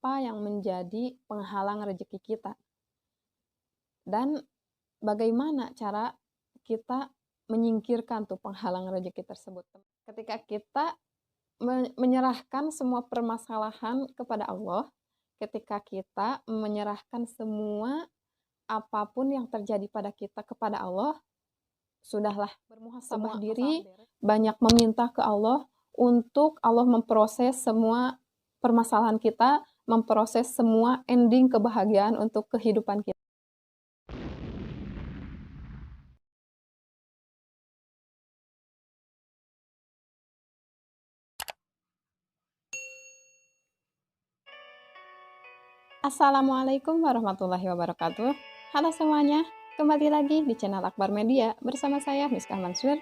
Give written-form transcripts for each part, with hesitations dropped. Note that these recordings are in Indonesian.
apa yang menjadi penghalang rezeki kita. Dan bagaimana cara kita menyingkirkan tuh penghalang rezeki tersebut. Ketika kita menyerahkan semua permasalahan kepada Allah, ketika kita menyerahkan semua apapun yang terjadi pada kita kepada Allah, sudahlah bermuhasabah diri, banyak meminta ke Allah untuk Allah memproses semua permasalahan kita, memproses semua ending kebahagiaan untuk kehidupan kita. Assalamualaikum warahmatullahi wabarakatuh. Halo semuanya, kembali lagi di channel Akbar Media bersama saya Miskah Mansur.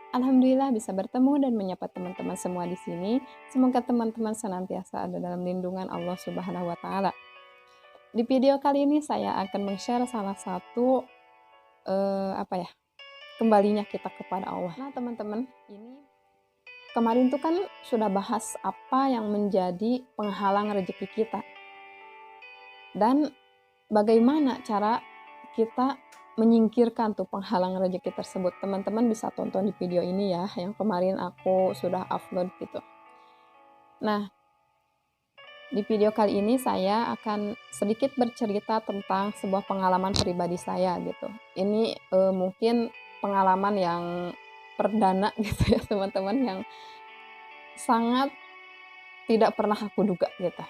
Alhamdulillah bisa bertemu dan menyapa teman-teman semua di sini. Semoga teman-teman senantiasa ada dalam lindungan Allah Subhanahu wa taala. Di video kali ini saya akan meng-share salah satu kembalinya kita kepada Allah. Nah, teman-teman, ini kemarin tuh kan sudah bahas apa yang menjadi penghalang rezeki kita. Dan bagaimana cara kita menyingkirkan tuh penghalang rezeki tersebut. Teman-teman bisa tonton di video ini ya, yang kemarin aku sudah upload gitu. Nah, di video kali ini saya akan sedikit bercerita tentang sebuah pengalaman pribadi saya gitu. Ini mungkin pengalaman yang perdana gitu ya teman-teman, yang sangat tidak pernah aku duga gitu.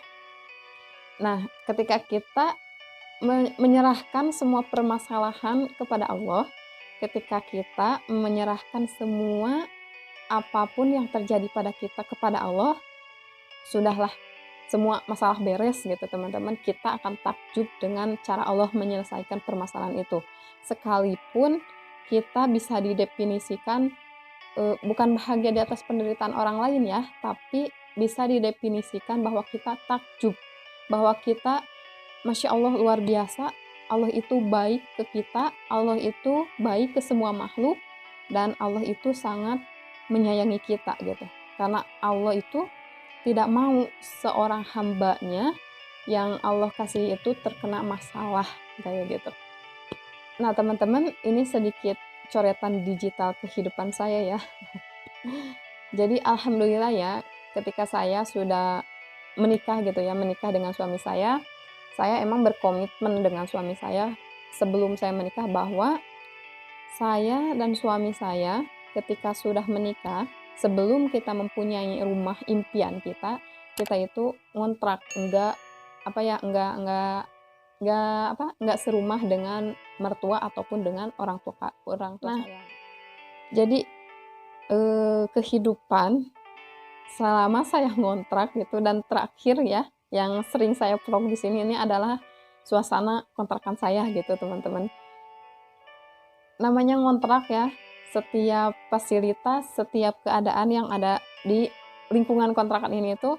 Nah, ketika kita menyerahkan semua permasalahan kepada Allah, ketika kita menyerahkan semua apapun yang terjadi pada kita kepada Allah, sudahlah semua masalah beres gitu teman-teman. Kita akan takjub dengan cara Allah menyelesaikan permasalahan itu. Sekalipun kita bisa didefinisikan bukan bahagia di atas penderitaan orang lain ya, tapi bisa didefinisikan bahwa kita takjub, bahwa kita Masya Allah luar biasa, Allah itu baik ke kita, Allah itu baik ke semua makhluk, dan Allah itu sangat menyayangi kita gitu. Karena Allah itu tidak mau seorang hambanya yang Allah kasih itu terkena masalah kayak gitu. Nah teman-teman, ini sedikit coretan digital kehidupan saya ya. Jadi alhamdulillah ya, ketika saya sudah menikah gitu ya, menikah dengan suami saya emang berkomitmen dengan suami saya sebelum saya menikah bahwa saya dan suami saya ketika sudah menikah, sebelum kita mempunyai rumah impian kita itu ngontrak, enggak serumah dengan mertua ataupun dengan orang tua saya. Jadi kehidupan selama saya ngontrak gitu, dan terakhir ya yang sering saya vlog di sini ini adalah suasana kontrakan saya gitu teman-teman. Namanya ngontrak ya, setiap fasilitas, setiap keadaan yang ada di lingkungan kontrakan ini itu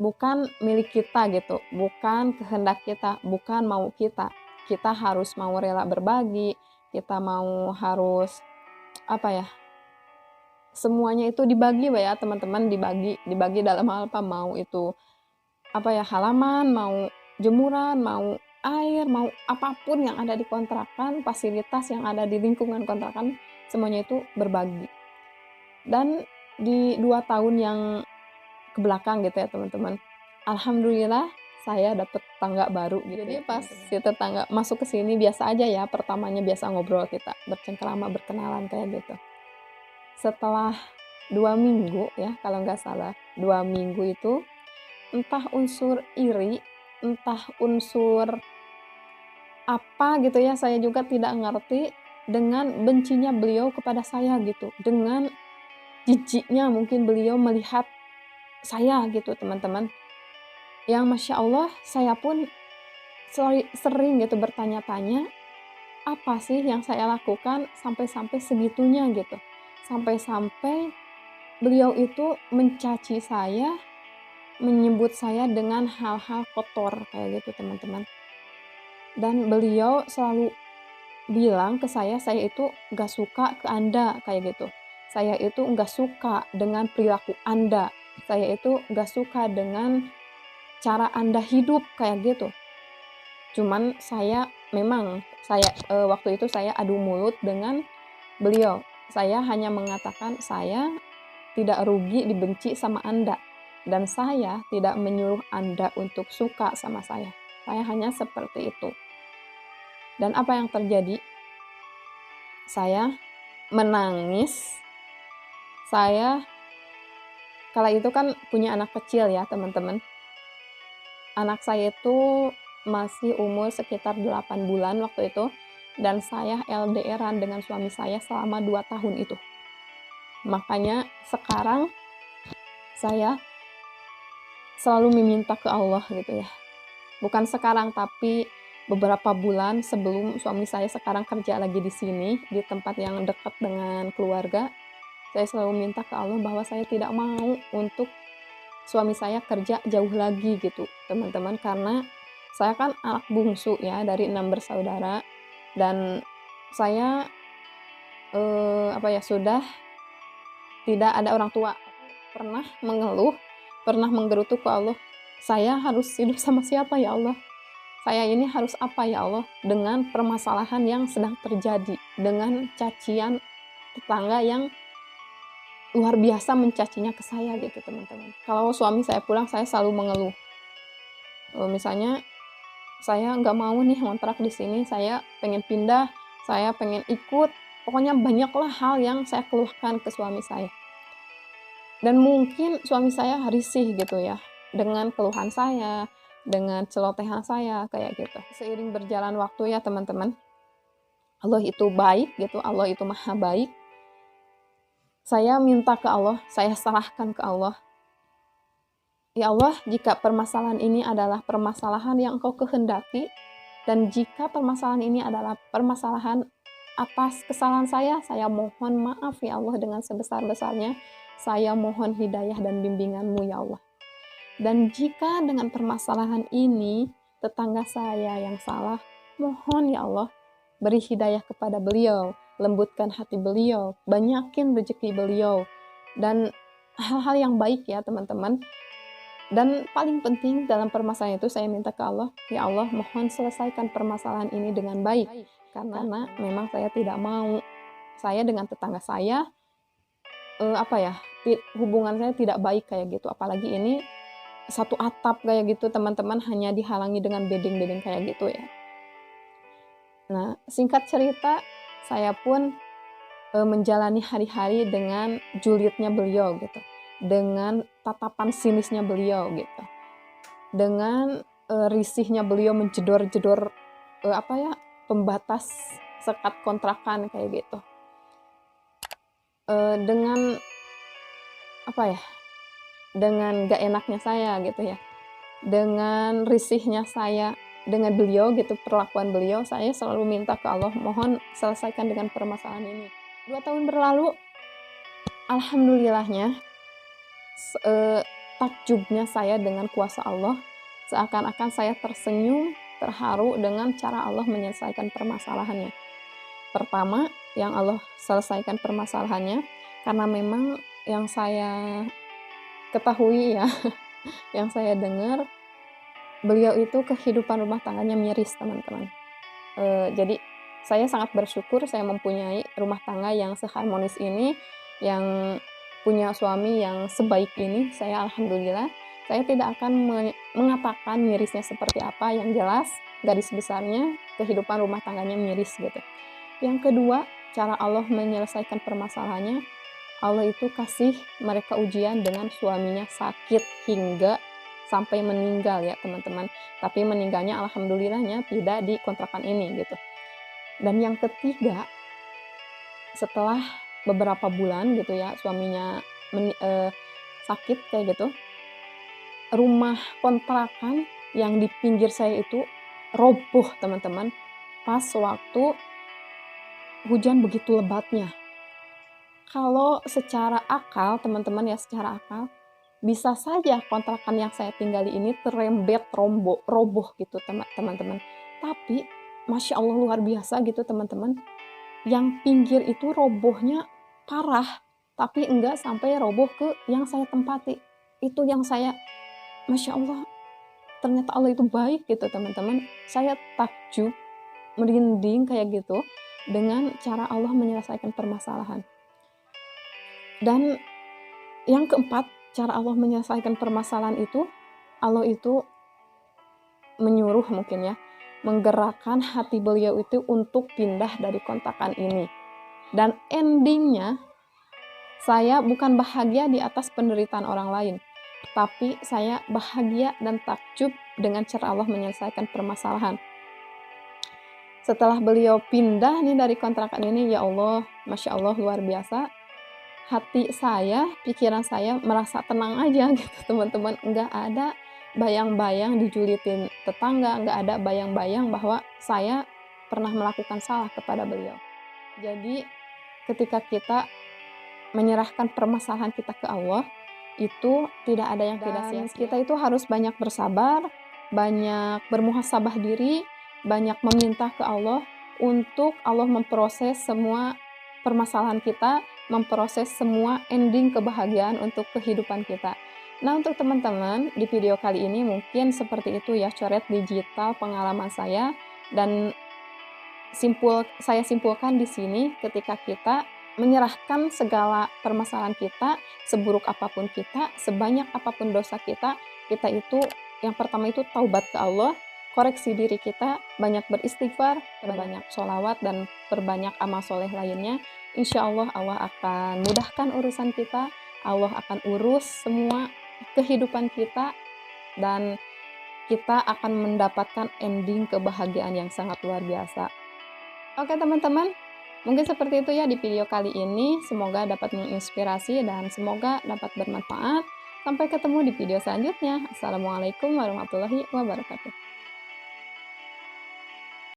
bukan milik kita gitu, bukan kehendak kita, bukan mau kita. Kita harus mau rela berbagi, kita mau harus semuanya itu dibagi ya teman-teman, dibagi dalam hal apa, mau itu halaman, mau jemuran, mau air, mau apapun yang ada di kontrakan, fasilitas yang ada di lingkungan kontrakan, semuanya itu berbagi. Dan di 2 tahun yang kebelakang gitu ya teman-teman, alhamdulillah saya dapet tetangga baru gitu. Jadi pas si tetangga masuk ke sini biasa aja ya, pertamanya biasa ngobrol, kita bercengkrama, berkenalan kayak gitu. Setelah 2 minggu ya, kalau nggak salah 2 minggu itu, entah unsur iri, entah unsur apa gitu ya, saya juga tidak ngerti, dengan bencinya beliau kepada saya gitu, dengan jijiknya mungkin beliau melihat saya gitu teman-teman. Yang Masya Allah saya pun sering gitu bertanya-tanya, apa sih yang saya lakukan sampai-sampai segitunya gitu. Sampai-sampai beliau itu mencaci saya, menyebut saya dengan hal-hal kotor kayak gitu teman-teman. Dan beliau selalu bilang ke saya itu gak suka ke Anda kayak gitu. Saya itu gak suka dengan perilaku Anda. Saya itu gak suka dengan cara Anda hidup kayak gitu. Cuman waktu itu saya adu mulut dengan beliau. Saya hanya mengatakan saya tidak rugi dibenci sama Anda, dan saya tidak menyuruh Anda untuk suka sama saya. Saya hanya seperti itu. Dan apa yang terjadi? Saya menangis. Saya kala itu kan punya anak kecil ya teman-teman. Anak saya itu masih umur sekitar 8 bulan waktu itu. Dan saya LDR-an dengan suami saya selama 2 tahun itu. Makanya sekarang saya selalu meminta ke Allah gitu ya. Bukan sekarang, tapi beberapa bulan sebelum suami saya sekarang kerja lagi di sini, di tempat yang dekat dengan keluarga, saya selalu minta ke Allah bahwa saya tidak mau untuk suami saya kerja jauh lagi gitu, teman-teman. Karena saya kan anak bungsu ya dari 6 bersaudara, dan saya sudah tidak ada orang tua. Pernah mengeluh, pernah menggerutu ke Allah, saya harus hidup sama siapa ya Allah? Saya ini harus apa ya Allah dengan permasalahan yang sedang terjadi, dengan cacian tetangga yang luar biasa mencacinya ke saya gitu teman-teman. Kalau suami saya pulang, saya selalu mengeluh. Misalnya saya nggak mau nih ngontrak di sini, saya pengen pindah, saya pengen ikut, pokoknya banyaklah hal yang saya keluhkan ke suami saya. Dan mungkin suami saya risih gitu ya dengan keluhan saya, dengan celotehan saya kayak gitu. Seiring berjalan waktu ya teman-teman, Allah itu baik gitu, Allah itu maha baik. Saya minta ke Allah, saya serahkan ke Allah. Ya Allah, jika permasalahan ini adalah permasalahan yang Engkau kehendaki, dan jika permasalahan ini adalah permasalahan atas kesalahan saya mohon maaf ya Allah dengan sebesar-besarnya. Saya mohon hidayah dan bimbingan-Mu ya Allah. Dan jika dengan permasalahan ini tetangga saya yang salah, mohon ya Allah beri hidayah kepada beliau, lembutkan hati beliau, banyakin rezeki beliau, dan hal-hal yang baik ya teman-teman. Dan paling penting dalam permasalahan itu saya minta ke Allah, ya Allah mohon selesaikan permasalahan ini dengan baik. Karena memang saya tidak mau saya dengan tetangga saya hubungan saya tidak baik kayak gitu. Apalagi ini satu atap kayak gitu teman-teman, hanya dihalangi dengan bedeng-bedeng kayak gitu ya. Nah, singkat cerita, saya pun menjalani hari-hari dengan julidnya beliau gitu, dengan tatapan sinisnya beliau gitu, dengan risihnya beliau menjedor-jedor pembatas sekat kontrakan kayak gitu, dengan dengan gak enaknya saya gitu ya, dengan risihnya saya dengan beliau gitu, perlakuan beliau, saya selalu minta ke Allah, mohon selesaikan dengan permasalahan ini. 2 tahun berlalu, alhamdulillahnya takjubnya saya dengan kuasa Allah, seakan-akan saya tersenyum, terharu dengan cara Allah menyelesaikan permasalahannya. Pertama, yang Allah selesaikan permasalahannya, karena memang yang saya ketahui ya, yang saya dengar, beliau itu kehidupan rumah tangganya miris teman-teman. Jadi saya sangat bersyukur saya mempunyai rumah tangga yang seharmonis ini, yang punya suami yang sebaik ini. Saya alhamdulillah, saya tidak akan mengatakan mirisnya seperti apa, yang jelas garis besarnya kehidupan rumah tangganya miris gitu. Yang kedua, cara Allah menyelesaikan permasalahannya, Allah itu kasih mereka ujian dengan suaminya sakit hingga sampai meninggal ya teman-teman. Tapi meninggalnya alhamdulillahnya tidak di kontrakan ini gitu. Dan yang ketiga, setelah beberapa bulan gitu ya suaminya sakit kayak gitu, rumah kontrakan yang di pinggir saya itu roboh teman-teman pas waktu hujan begitu lebatnya. Kalau secara akal, teman-teman ya, secara akal, bisa saja kontrakan yang saya tinggali ini terembet, roboh gitu teman-teman. Tapi, Masya Allah luar biasa gitu teman-teman. Yang pinggir itu robohnya parah, tapi enggak sampai roboh ke yang saya tempati. Itu yang saya, Masya Allah, ternyata Allah itu baik gitu teman-teman. Saya takjub, merinding kayak gitu dengan cara Allah menyelesaikan permasalahan. Dan yang keempat, cara Allah menyelesaikan permasalahan itu, Allah itu menyuruh mungkin ya, menggerakkan hati beliau itu untuk pindah dari kontrakan ini. Dan endingnya, saya bukan bahagia di atas penderitaan orang lain, tapi saya bahagia dan takjub dengan cara Allah menyelesaikan permasalahan. Setelah beliau pindah nih dari kontrakan ini, ya Allah, Masya Allah luar biasa, hati saya, pikiran saya merasa tenang aja gitu teman-teman. Nggak ada bayang-bayang dijulitin tetangga, nggak ada bayang-bayang bahwa saya pernah melakukan salah kepada beliau. Jadi ketika kita menyerahkan permasalahan kita ke Allah, itu tidak ada yang tidak sia-sia. Kita itu harus banyak bersabar, banyak bermuhasabah diri, banyak meminta ke Allah untuk Allah memproses semua permasalahan kita, memproses semua ending kebahagiaan untuk kehidupan kita. Nah, untuk teman-teman, di video kali ini mungkin seperti itu ya, coret digital pengalaman saya, dan saya simpulkan di sini, ketika kita menyerahkan segala permasalahan kita, seburuk apapun kita, sebanyak apapun dosa kita itu yang pertama itu taubat ke Allah, koreksi diri kita, banyak beristighfar, perbanyak sholawat, dan perbanyak amal soleh lainnya. Insya Allah, Allah akan mudahkan urusan kita, Allah akan urus semua kehidupan kita, dan kita akan mendapatkan ending kebahagiaan yang sangat luar biasa. Oke teman-teman, mungkin seperti itu ya di video kali ini. Semoga dapat menginspirasi dan semoga dapat bermanfaat. Sampai ketemu di video selanjutnya. Assalamualaikum warahmatullahi wabarakatuh.